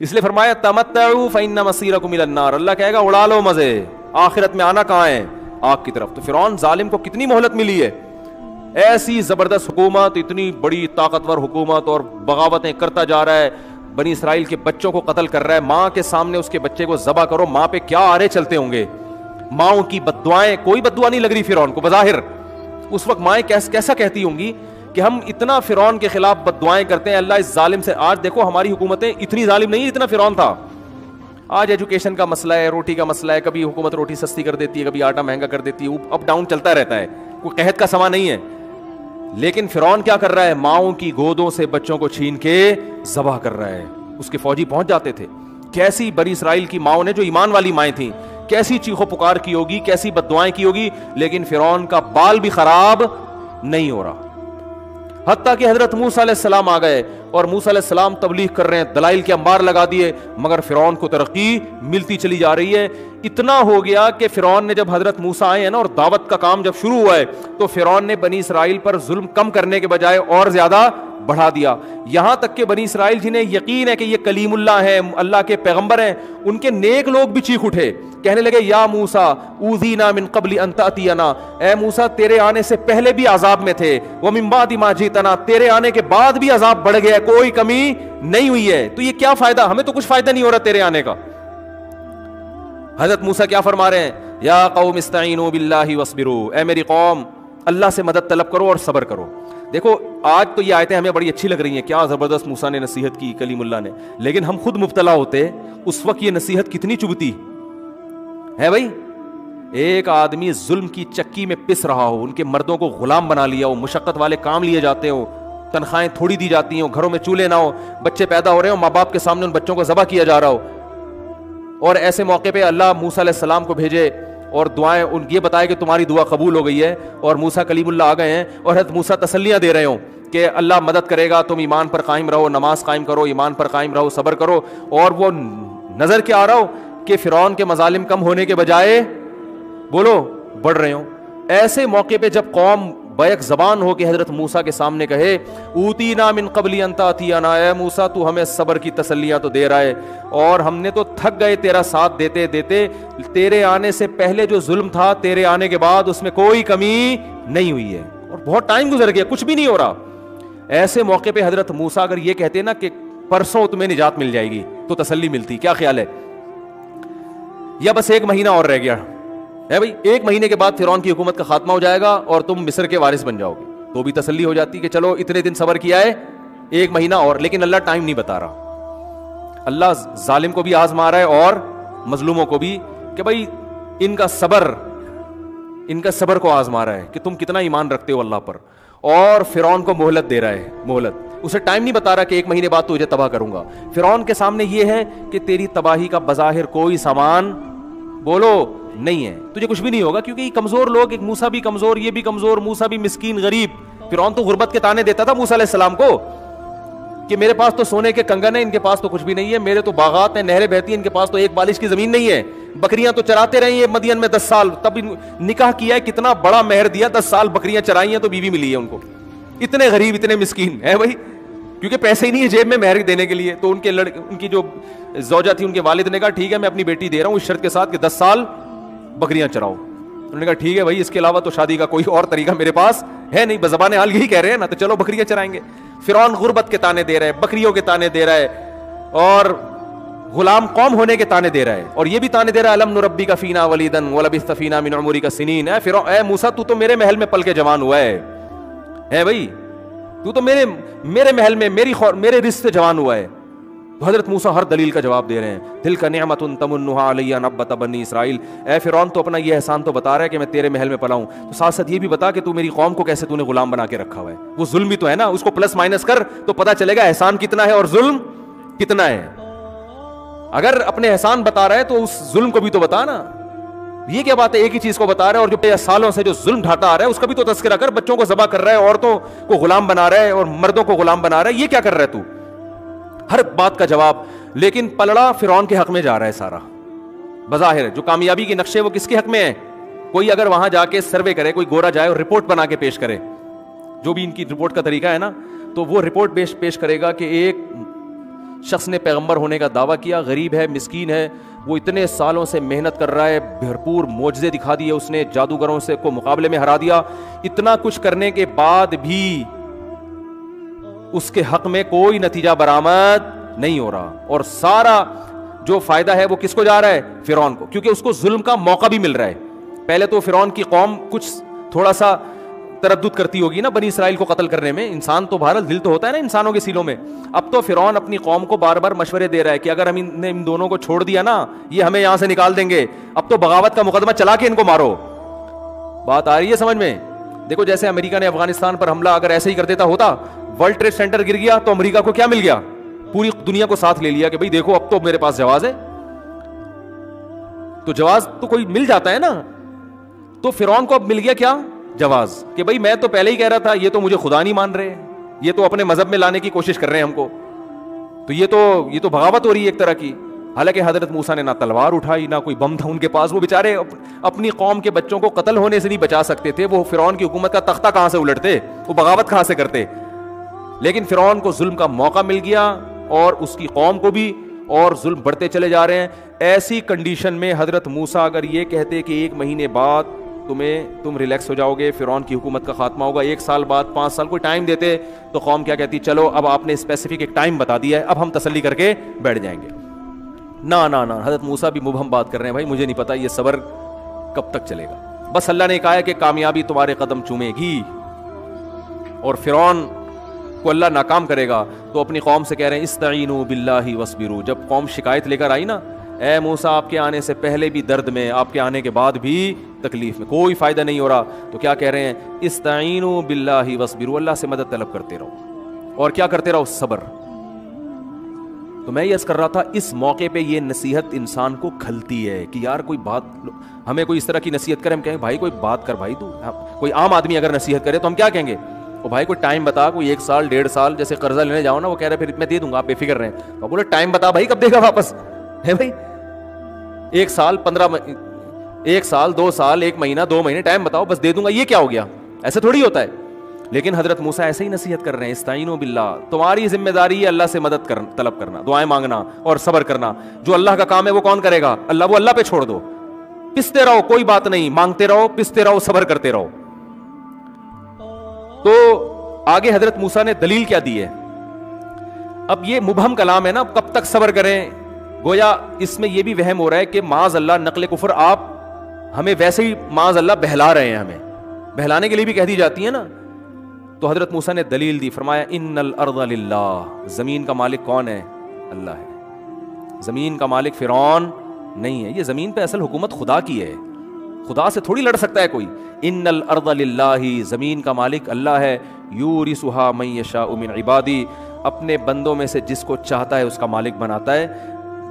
اس لیے فرمایا تمتعوا فإن مصيركم إلى النار, اللہ کہے گا اڑا لو مزے, آخرت میں آنا کہاں ہے, آگ کی طرف. تو فرعون ظالم کو کتنی مہلت ملی ہے, ایسی زبردست حکومت, اتنی بڑی طاقتور حکومت, اور بغاوتیں کرتا جا رہا ہے, بنی اسرائیل کے بچوں کو قتل کر رہا ہے, ماں کے سامنے اس کے بچے کو ذبح کرو, ماں پہ کیا آرے چلتے ہوں گے, ماؤں کی بددعائیں, کوئی بددعا نہیں لگ رہی فرعون کو بظاہر. اس وقت مائیں کیسا کہتی ہوں گی کہ ہم اتنا فرعون کے خلاف بددعائیں کرتے ہیں, اللہ اس ظالم سے. آج دیکھو ہماری حکومتیں اتنی ظالم نہیں اتنا فرعون تھا. آج ایجوکیشن کا مسئلہ ہے, روٹی کا مسئلہ ہے, کبھی حکومت روٹی سستی کر دیتی ہے, کبھی آٹا مہنگا کر دیتی ہے, اپ ڈاؤن چلتا رہتا ہے, کوئی قحط کا سما نہیں ہے. لیکن فرعون کیا کر رہا ہے, ماؤں کی گودوں سے بچوں کو چھین کے ذبح کر رہا ہے. اس کے فوجی پہنچ جاتے تھے. کیسی بنی اسرائیل کی ماؤں نے, جو ایمان والی مائیں تھیں, کیسی چیخو پکار کی ہوگی, کیسی بددعائیں کی ہوگی, لیکن فرعون کا بال بھی خراب نہیں ہو رہا. حتیٰ کہ حضرت موسیٰ علیہ السلام آ گئے اور موسیٰ علیہ السلام تبلیغ کر رہے ہیں, دلائل کے انبار لگا دیے, مگر فرعون کو ترقی ملتی چلی جا رہی ہے. اتنا ہو گیا کہ فرعون نے, جب حضرت موسیٰ آئے ہیں نا اور دعوت کا کام جب شروع ہوا ہے, تو فرعون نے بنی اسرائیل پر ظلم کم کرنے کے بجائے اور زیادہ بڑھا دیا. یہاں تک کہ بنی اسرائیل جنہیں یقین ہے کہ یہ کلیم اللہ ہیں, اللہ کے پیغمبر ہیں, ان کے نیک لوگ بھی چیخ اٹھے, کہنے لگے یا موسیٰ اوذینا من قبل ان تأتینا, اے موسیٰ تیرے آنے سے پہلے بھی عذاب میں تھے, ومن بعد ما جئتنا, تیرے آنے کے بعد بھی عذاب بڑھ گیا, کوئی کمی نہیں ہوئی ہے, تو یہ کیا فائدہ, ہمیں تو کچھ فائدہ نہیں ہو رہا تیرے آنے کا. حضرت موسیٰ کیا فرما رہے ہیں, یا قوم استعینوا باللہ واصبروا, اے میری قوم اللہ سے مدد طلب کرو اور صبر کرو. دیکھو آج تو یہ آیتیں ہمیں بڑی اچھی لگ رہی ہیں, کیا زبردست موسیٰ نے نصیحت کی, کلیم اللہ نے, لیکن ہم خود مبتلا ہوتے اس وقت یہ نصیحت کتنی چبھتی ہے بھائی. ایک آدمی ظلم کی چکی میں پس رہا ہو, ان کے مردوں کو غلام بنا لیا ہو, مشقت والے کام لیے جاتے ہو, تنخواہیں تھوڑی دی جاتی ہوں, گھروں میں چولہے نہ ہو, بچے پیدا ہو رہے ہو, ماں باپ کے سامنے ان بچوں کو ذبح کیا جا رہا ہو, اور ایسے موقع پہ اللہ موسیٰ علیہ السلام کو بھیجے اور دعائیں ان یہ بتائے کہ تمہاری دعا قبول ہو گئی ہے, اور موسیٰ کلیم اللہ آ گئے ہیں, اور حضرت موسیٰ تسلیاں دے رہے ہوں کہ اللہ مدد کرے گا, تم ایمان پر قائم رہو, نماز قائم کرو, ایمان پر قائم رہو, صبر کرو. اور وہ نظر کیا آ رہا ہو کہ فرعون کے مظالم کم ہونے کے بجائے بولو بڑھ رہے ہوں. ایسے موقع پہ جب قوم بیک زبان ہو کے حضرت موسیٰ کے سامنے کہے اوتینا من قبل ان تأتینا, اے موسیٰ تو ہمیں صبر کی تسلیاں تو دے رہا ہے, اور ہم نے تو تھک گئے تیرا ساتھ دیتے دیتے, تیرے آنے سے پہلے جو ظلم تھا تیرے آنے کے بعد اس میں کوئی کمی نہیں ہوئی ہے, اور بہت ٹائم گزر گیا, کچھ بھی نہیں ہو رہا. ایسے موقع پہ حضرت موسیٰ اگر یہ کہتے نا کہ پرسوں تمہیں نجات مل جائے گی تو تسلی ملتی. کیا خیال ہے, یا بس ایک مہینہ اور رہ گیا ہے بھائی, ایک مہینے کے بعد فرعون کی حکومت کا خاتمہ ہو جائے گا اور تم مصر کے وارث بن جاؤ گے, تو بھی تسلی ہو جاتی کہ چلو اتنے دن صبر کیا ہے, ایک مہینہ اور. لیکن اللہ ٹائم نہیں بتا رہا, اللہ ظالم کو بھی آزما رہا ہے اور مظلوموں کو بھی, کہ بھائی ان کا صبر کو آزما رہا ہے کہ تم کتنا ایمان رکھتے ہو اللہ پر, اور فرعون کو مہلت دے رہا ہے, مہلت, اسے ٹائم نہیں بتا رہا کہ ایک مہینے بعد تجھے تباہ کروں گا. فرعون کے سامنے یہ ہے کہ تیری تباہی کا بظاہر کوئی سامان بولو نہیں ہے, تجھے کچھ بھی نہیں ہوگا, کیونکہ یہ کمزور لوگ, ایک موسیٰ بھی کمزور, یہ بھی کمزور, موسیٰ بھی مسکین غریب. فرعون تو غربت کے تانے دیتا تھا موسیٰ علیہ السلام کو کہ میرے پاس تو سونے کے کنگن ہیں, ان کے پاس تو کچھ بھی نہیں ہے, میرے تو باغات ہیں, نہریں بہتی ہیں, ان کے پاس تو ایک بالش کی زمین نہیں ہے, بکریاں تو چراتے رہی ہیں مدین میں 10 سال, تب نکاح کیا ہے, کتنا بڑا مہر دیا, 10 سال بکریاں چرائی ہیں تو بیوی ملی ہے ان کو. اتنے غریب, اتنے مسکین ہے بھائی, کیونکہ پیسے ہی نہیں ہے جیب میں مہر دینے کے لیے. تو ان کی جو زوجہ تھی, ان کے والد نے کہا ٹھیک ہے میں اپنی بیٹی دے رہا ہوں اس شرط کے ساتھ کہ 10 سال بکریاں چراؤ. انہوں نے کہا ٹھیک ہے بھائی, اس کے علاوہ تو شادی کا کوئی اور طریقہ میرے پاس ہے نہیں, بزبان حال یہی کہہ رہے ہیں نا, تو چلو بکریاں چرائیں گے. فرعون غربت کے تانے دے رہا ہے, بکریوں کے تانے دے رہا ہے, اور غلام قوم ہونے کے تانے دے رہا ہے, اور یہ بھی تانے دے رہا ہے الم نربک فینا ولیدا ولبثت فینا من عمرک سنین. اے موسیٰ تو موسیٰ میرے محل میں پل کے جوان ہوا ہے بھائی, تو میرے محل میں میرے رزق سے جوان ہوا ہے. تو حضرت موسیٰ ہر دلیل کا جواب دے رہے ہیں, تلک نعمت تمنھا علی ان عبدت بنی اسرائیل. اے فرعون تو اپنا یہ احسان تو بتا رہا ہے کہ میں تیرے محل میں پلا ہوں, تو ساتھ ساتھ یہ بھی بتا کہ تو میری قوم کو کیسے تو نے غلام بنا کے رکھا ہوا ہے. وہ ظلم بھی تو ہے نا, اس کو پلس مائنس کر تو پتا چلے گا احسان کتنا ہے اور ظلم کتنا ہے. اگر اپنے احسان بتا رہا ہے تو اس ظلم کو بھی تو بتا نا. یہ کیا بات ہے, ایک ہی چیز کو بتا رہا ہے, اور جو سالوں سے جو ظلم ڈھاتا آ رہا ہے اس کا بھی تو تذکرہ کر. بچوں کو ذبح کر رہا ہے, عورتوں کو غلام بنا رہا ہے, اور مردوں کو غلام بنا رہا ہے, یہ کیا کر رہا ہے تو, ہر بات کا جواب. لیکن پلڑا فرعون کے حق میں جا رہا ہے سارا. بظاہر جو کامیابی کے نقشے وہ کس کے حق میں ہے. کوئی اگر وہاں جا کے سروے کرے, کوئی گورا جائے اور رپورٹ بنا کے پیش کرے, جو بھی ان کی رپورٹ کا طریقہ ہے نا, تو وہ رپورٹ پیش کرے گا کہ ایک شخص نے پیغمبر ہونے کا دعویٰ کیا, غریب ہے, مسکین ہے, وہ اتنے سالوں سے محنت کر رہا ہے, بھرپور معجزے دکھا دیے اس نے, جادوگروں سے کو مقابلے میں ہرا دیا, اتنا کچھ کرنے کے بعد بھی اس کے حق میں کوئی نتیجہ برآمد نہیں ہو رہا, اور سارا جو فائدہ ہے وہ کس کو جا رہا ہے؟ فرعون کو, کیونکہ اس کو ظلم کا موقع بھی مل رہا ہے. پہلے تو فرعون کی قوم کچھ تھوڑا سا تردد کرتی ہوگی نا بنی اسرائیل کو قتل کرنے میں, انسان تو بہرحال دل تو ہوتا ہے نا انسانوں کے سیلوں میں. اب تو فرعون اپنی قوم کو بار بار مشورے دے رہا ہے کہ اگر ہم نے ان دونوں کو چھوڑ دیا نا, یہ ہمیں یہاں سے نکال دیں گے, اب تو بغاوت کا مقدمہ چلا کے ان کو مارو. بات آ رہی ہے سمجھ میں؟ دیکھو جیسے امریکہ نے افغانستان پر حملہ اگر ایسے ہی کر دیتا ہوتا, ورلڈ ٹریڈ سینٹر گر گیا تو امریکہ کو کیا مل گیا؟ پوری دنیا کو ساتھ لے لیا کہ بھئی دیکھو اب تو میرے پاس جواز ہے. تو جواز تو کوئی مل جاتا ہے نا, تو فرعون کو اب مل گیا کیا؟ جواز, کہ بھئی میں تو پہلے ہی کہہ رہا تھا, یہ تو مجھے خدا نہیں مان رہے, یہ تو اپنے مذہب میں لانے کی کوشش کر رہے ہیں ہم کو, تو یہ تو بغاوت ہو رہی ہے ایک طرح کی. حالانکہ حضرت موسیٰ نے نہ تلوار اٹھائی نہ کوئی بم تھا ان کے پاس, وہ بیچارے اپنی قوم کے بچوں کو قتل ہونے سے نہیں بچا سکتے تھے, وہ فرعون کی حکومت کا تختہ کہاں سے الٹتے, وہ بغاوت کہاں سے کرتے. لیکن فرعون کو ظلم کا موقع مل گیا اور اس کی قوم کو بھی, اور ظلم بڑھتے چلے جا رہے ہیں. ایسی کنڈیشن میں حضرت موسیٰ اگر یہ کہتے کہ 1 مہینے بعد تم ریلیکس ہو جاؤ گے, فرعون کی حکومت کا خاتمہ ہوگا, 1 سال بعد, 5 سال, کوئی ٹائم دیتے, تو قوم کیا کہتی, چلو اب آپ نے اسپیسیفک ایک ٹائم بتا دیا ہے, اب ہم تسلی کر کے بیٹھ جائیں گے. نہ حضرت موسیٰ بھی مبہم بات کر رہے ہیں, بھائی مجھے نہیں پتا یہ صبر کب تک چلے گا, بس اللہ نے کہا ہے کہ کامیابی تمہارے قدم چومے گی, اور فرعون کو اللہ ناکام کرے گا. تو اپنی قوم سے کہہ رہے ہیں استعینوا باللہ واصبروا. جب قوم شکایت لے کر آئی نا, اے موسیٰ آپ کے آنے سے پہلے بھی درد میں, آپ کے آنے کے بعد بھی تکلیف میں, کوئی فائدہ نہیں ہو رہا, تو کیا کہہ رہے ہیں, استعینوا باللہ واصبروا, اللہ سے مدد طلب کرتے رہو, اور کیا کرتے رہو, صبر. تو میں یہ عرض کر رہا تھا, اس موقع پہ یہ نصیحت انسان کو کھلتی ہے کہ یار کوئی بات, ہمیں کوئی اس طرح کی نصیحت کرے, ہم کہیں بھائی کوئی بات کر بھائی تو, کوئی عام آدمی اگر نصیحت کرے تو ہم کیا کہیں گے, او بھائی کوئی ٹائم بتا, کوئی 1 سال 1.5 سال, جیسے قرضہ لینے جاؤ نا, وہ کہہ رہے پھر میں دے دوں گا آپ بے فکر رہیں, تو بولے ٹائم بتا بھائی کب دے گا واپس, ہے بھائی 1 سال 1 سال 2 سال 1 مہینہ 2 مہینے ٹائم بتاؤ, بس دے دوں گا, یہ کیا ہو گیا, ایسے تھوڑی ہوتا ہے. لیکن حضرت موسیٰ ایسے ہی نصیحت کر رہے ہیں, استعینوا باللہ, تمہاری ذمہ داری ہے اللہ سے مدد طلب کرنا, دعائیں مانگنا اور صبر کرنا. جو اللہ کا کام ہے وہ کون کرے گا, اللہ, وہ اللہ پہ چھوڑ دو, پستے رہو, کوئی بات نہیں, مانگتے رہو, پستے رہو, صبر کرتے رہو. تو آگے حضرت موسیٰ نے دلیل کیا دی ہے. اب یہ مبہم کلام ہے نا, کب تک صبر کریں, گویا اس میں یہ بھی وہم ہو رہا ہے کہ معاذ اللہ نقل کفر آپ ہمیں ویسے ہی معاذ اللہ بہلا رہے ہیں, ہمیں بہلانے کے لیے بھی کہہ دی جاتی ہے نا. تو حضرت موسیٰ نے دلیل دی, فرمایا ان الارض للہ, زمین کا مالک کون ہے, اللہ ہے, زمین کا مالک فرعون نہیں ہے, یہ زمین پہ اصل حکومت خدا کی ہے, خدا سے تھوڑی لڑ سکتا ہے کوئی. ان الارض للہ, زمین کا مالک اللہ ہے, یورثھا من یشاء من عبادی, اپنے بندوں میں سے جس کو چاہتا ہے اس کا مالک بناتا ہے.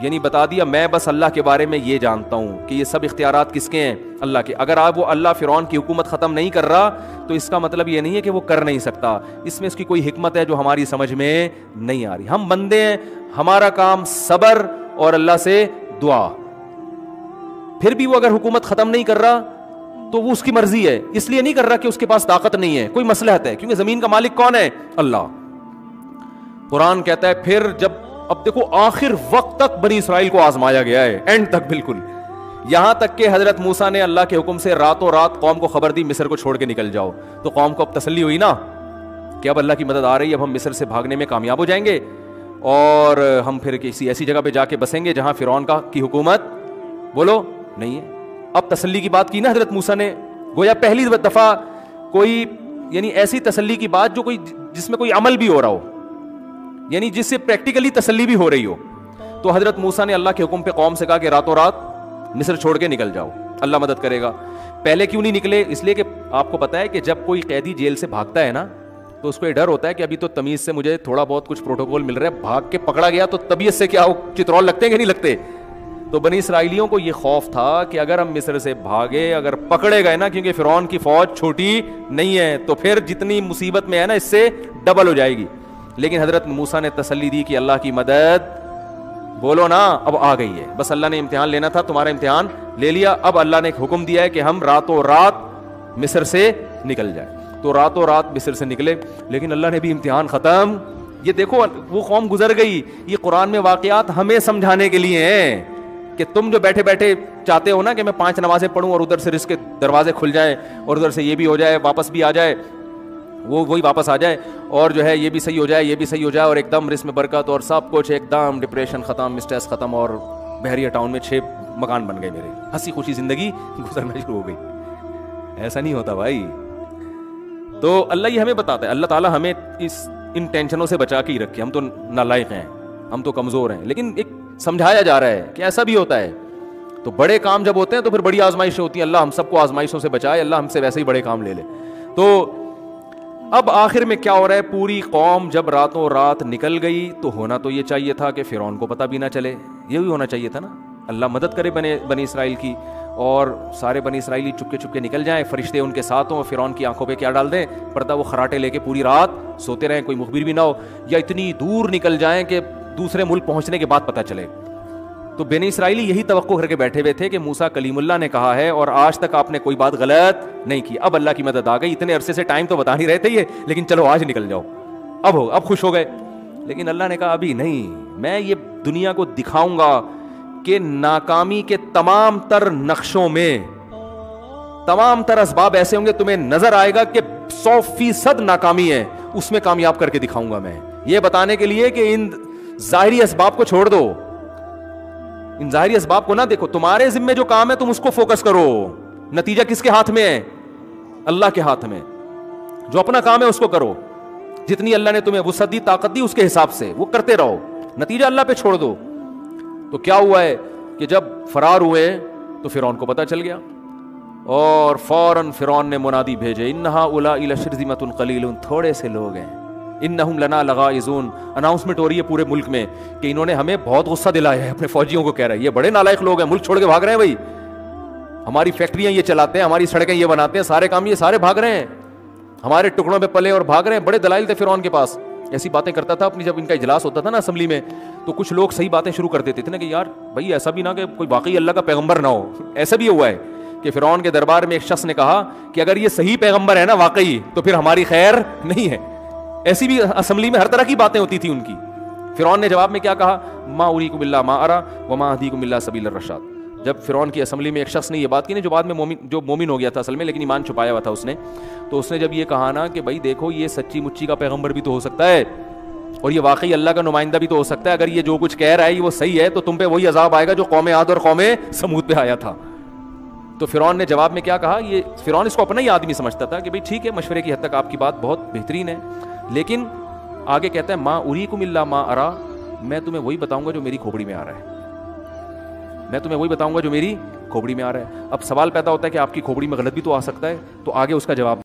یعنی بتا دیا میں بس اللہ کے بارے میں یہ جانتا ہوں کہ یہ سب اختیارات کس کے ہیں, اللہ کے. اگر آپ وہ اللہ فرعون کی حکومت ختم نہیں کر رہا تو اس کا مطلب یہ نہیں ہے کہ وہ کر نہیں سکتا, اس میں اس کی کوئی حکمت ہے جو ہماری سمجھ میں نہیں آ رہی. ہم بندے ہیں, ہمارا کام صبر اور اللہ سے دعا. پھر بھی وہ اگر حکومت ختم نہیں کر رہا تو وہ اس کی مرضی ہے, اس لیے نہیں کر رہا کہ اس کے پاس طاقت نہیں ہے, کوئی مصلحت ہے, کیونکہ زمین کا مالک کون ہے, اللہ. قرآن کہتا ہے پھر جب, اب دیکھو آخر وقت تک بنی اسرائیل کو آزمایا گیا ہے, اینڈ تک بالکل, یہاں تک کہ حضرت موسیٰ نے اللہ کے حکم سے راتوں رات قوم کو خبر دی مصر کو چھوڑ کے نکل جاؤ. تو قوم کو اب تسلی ہوئی نا کہ اب اللہ کی مدد آ رہی ہے, اب ہم مصر سے بھاگنے میں کامیاب ہو جائیں گے اور ہم پھر کسی ایسی جگہ پہ جا کے بسیں گے جہاں فرعون کی حکومت بولو نہیں ہے. اب تسلی کی بات کی نا حضرت موسیٰ نے, گویا پہلی دفعہ کوئی, یعنی ایسی تسلی کی بات جو کوئی, جس میں کوئی عمل بھی ہو رہا ہو, یعنی جس سے پریکٹیکلی تسلی بھی ہو رہی ہو. تو حضرت موسیٰ نے اللہ کے حکم پہ قوم سے کہا کہ راتوں رات مصر چھوڑ کے نکل جاؤ, اللہ مدد کرے گا. پہلے کیوں نہیں نکلے, اس لیے کہ آپ کو پتا ہے کہ جب کوئی قیدی جیل سے بھاگتا ہے نا تو اس کو یہ ڈر ہوتا ہے کہ ابھی تو تمیز سے مجھے تھوڑا بہت کچھ پروٹوکول مل رہا ہے, بھاگ کے پکڑا گیا تو طبیعت سے کیا چترول لگتے ہیں کہ نہیں لگتے. تو بنی اسرائیلیوں کو یہ خوف تھا کہ اگر ہم مصر سے بھاگے, اگر پکڑے گئے نا, کیونکہ فرعون کی فوج چھوٹی نہیں ہے, تو پھر جتنی مصیبت میں ہے نا اس سے ڈبل ہو جائے گی. لیکن حضرت موسیٰ نے تسلی دی کہ اللہ کی مدد بولو نا اب آ گئی ہے, بس اللہ نے امتحان لینا تھا, تمہارا امتحان لے لیا, اب اللہ نے ایک حکم دیا ہے کہ ہم راتوں رات مصر سے نکل جائیں. تو راتوں رات مصر سے نکلے, لیکن اللہ نے بھی امتحان ختم یہ دیکھو وہ قوم گزر گئی, یہ قرآن میں واقعات ہمیں سمجھانے کے لیے ہیں کہ تم جو بیٹھے بیٹھے چاہتے ہو نا کہ میں 5 نمازیں پڑھوں اور ادھر سے رزق کے دروازے کھل جائیں اور ادھر سے یہ بھی ہو جائے, واپس بھی آ جائے, وہی واپس آ جائے, اور جو ہے یہ بھی صحیح ہو جائے, یہ بھی صحیح ہو جائے, اور ایک دم رزق میں برکت اور سب کچھ ایک دم, ڈپریشن ختم, اسٹریس ختم, اور بحریہ ٹاؤن میں 6 مکان بن گئے میرے, ہنسی خوشی زندگی گزرنا شروع ہو گئی. ایسا نہیں ہوتا بھائی. تو اللہ یہ ہمیں بتاتا ہے, اللہ تعالیٰ ہمیں ان ٹینشنوں سے بچا کے ہی رکھے. ہم تو نالائق ہیں, ہم تو کمزور ہیں, لیکن ایک سمجھایا جا رہا ہے کہ ایسا بھی ہوتا ہے. تو بڑے کام جب ہوتے ہیں تو پھر بڑی آزمائشیں ہوتی ہیں. اللہ ہم سب کو آزمائشوں سے بچائے, اللہ ہم سے ویسے ہی بڑے کام لے لے. تو اب آخر میں کیا ہو رہا ہے, پوری قوم جب راتوں رات نکل گئی تو ہونا تو یہ چاہیے تھا کہ فرعون کو پتہ بھی نہ چلے. یہ بھی ہونا چاہیے تھا نا, اللہ مدد کرے بنی اسرائیل کی, اور سارے بنی اسرائیلی چپکے چپکے نکل جائیں, فرشتے ان کے ساتھ ہوں, فرعون کی آنکھوں پہ کیا ڈال دیں, پردہ, وہ خراٹے لے کے پوری رات سوتے رہیں, کوئی مخبر بھی نہ ہو, یا اتنی دور نکل جائیں کہ دوسرے ملک پہنچنے کے بعد پتہ چلے. تو بنی اسرائیلی یہی توقع کر کے بیٹھے ہوئے تھے کہ موسیٰ کلیم اللہ نے کہا ہے اور آج تک آپ نے کوئی بات غلط نہیں کی. اب اللہ کی مدد آ گئی, اتنے عرصے سے ٹائم تو بتا نہیں رہے تھے یہ, لیکن چلو آج نکل جاؤ, اب خوش ہو گئے. لیکن اللہ نے کہا ابھی نہیں, میں یہ دنیا کو دکھاؤں گا کہ ناکامی کے تمام تر نقشوں میں تمام تر اسباب ایسے ہوں گے, تمہیں نظر آئے گا کہ 100% ناکامی ہے, اس میں کامیاب کر کے دکھاؤں گا میں. یہ بتانے کے لیے کہ ان ظاہری اسباب کو چھوڑ دو, ان ظاہری اسباب کو نہ دیکھو, تمہارے ذمہ جو کام ہے تم اس کو فوکس کرو. نتیجہ کس کے ہاتھ میں ہے؟ اللہ کے ہاتھ میں. جو اپنا کام ہے اس کو کرو, جتنی اللہ نے تمہیں وسعت دی, طاقت دی, اس کے حساب سے وہ کرتے رہو, نتیجہ اللہ پہ چھوڑ دو. تو کیا ہوا ہے کہ جب فرار ہوئے تو فرعون کو پتہ چل گیا, اور فوراً فرعون نے منادی بھیجے, انہا اولئک لشرذمۃ قلیلون, تھوڑے سے لوگ ہیں, انہم لنا لغائظون. اناؤنسمنٹ ہو رہی ہے پورے ملک میں کہ انہوں نے ہمیں بہت غصہ دلایا ہے. اپنے فوجیوں کو کہہ رہا ہے یہ بڑے نالائق لوگ ہیں, ملک چھوڑ کے بھاگ رہے ہیں بھائی, ہماری فیکٹریاں یہ چلاتے ہیں, ہماری سڑکیں یہ بناتے ہیں, سارے کام یہ سارے بھاگ رہے ہیں, ہمارے ٹکڑوں پہ پلے اور بھاگ رہے ہیں. بڑے دلائل تھے فرعون کے پاس, ایسی باتیں کرتا تھا اپنی. جب ان کا اجلاس ہوتا تھا نا اسمبلی میں, تو کچھ لوگ صحیح باتیں شروع کر دیتے تھے نا کہ یار بھائی ایسا بھی نہ کہ کوئی واقعی اللہ کا پیغمبر نہ ہو. ایسا بھی ہوا ہے کہ فرعون کے دربار میں ایک شخص نے کہا کہ اگر یہ صحیح پیغمبر ہے نا واقعی, تو پھر ہماری خیر نہیں ہے. ایسی بھی اسمبلی میں ہر طرح کی باتیں ہوتی تھی ان کی. فرعون نے جواب میں کیا کہا, ما اریکم الا ما ارى وما اهدیکم الا سبیل الرشاد. جب فرعون کی اسمبلی میں ایک شخص نے یہ بات کی نا, جو بعد میں مومن ہو گیا تھا اصل میں, لیکن ایمان چھپایا ہوا تھا اس نے, تو اس نے جب یہ کہا نا کہ بھائی دیکھو یہ سچی مچی کا پیغمبر بھی تو ہو سکتا ہے, اور یہ واقعی اللہ کا نمائندہ بھی تو ہو سکتا ہے. اگر یہ جو کچھ کہہ رہا ہے یہ وہ صحیح ہے تو تم پہ وہی عذاب آئے گا جو قوم عاد اور قوم سمود پہ آیا تھا. تو فرعون نے جواب میں کیا کہا, یہ فرعون اس کو اپنا ہی آدمی سمجھتا تھا کہ بھائی ٹھیک ہے, مشورے کی حد تک آپ کی بات بہت بہترین ہے, لیکن آگے کہتا ہے ما اریکم الا ما ارى, میں تمہیں وہی بتاؤں گا جو میری کھوپڑی میں آ رہا ہے, میں تمہیں وہی بتاؤں گا جو میری کھوپڑی میں آ رہا ہے. اب سوال پیدا ہوتا ہے کہ آپ کی کھوپڑی میں غلط بھی تو آ سکتا ہے, تو آگے اس کا جواب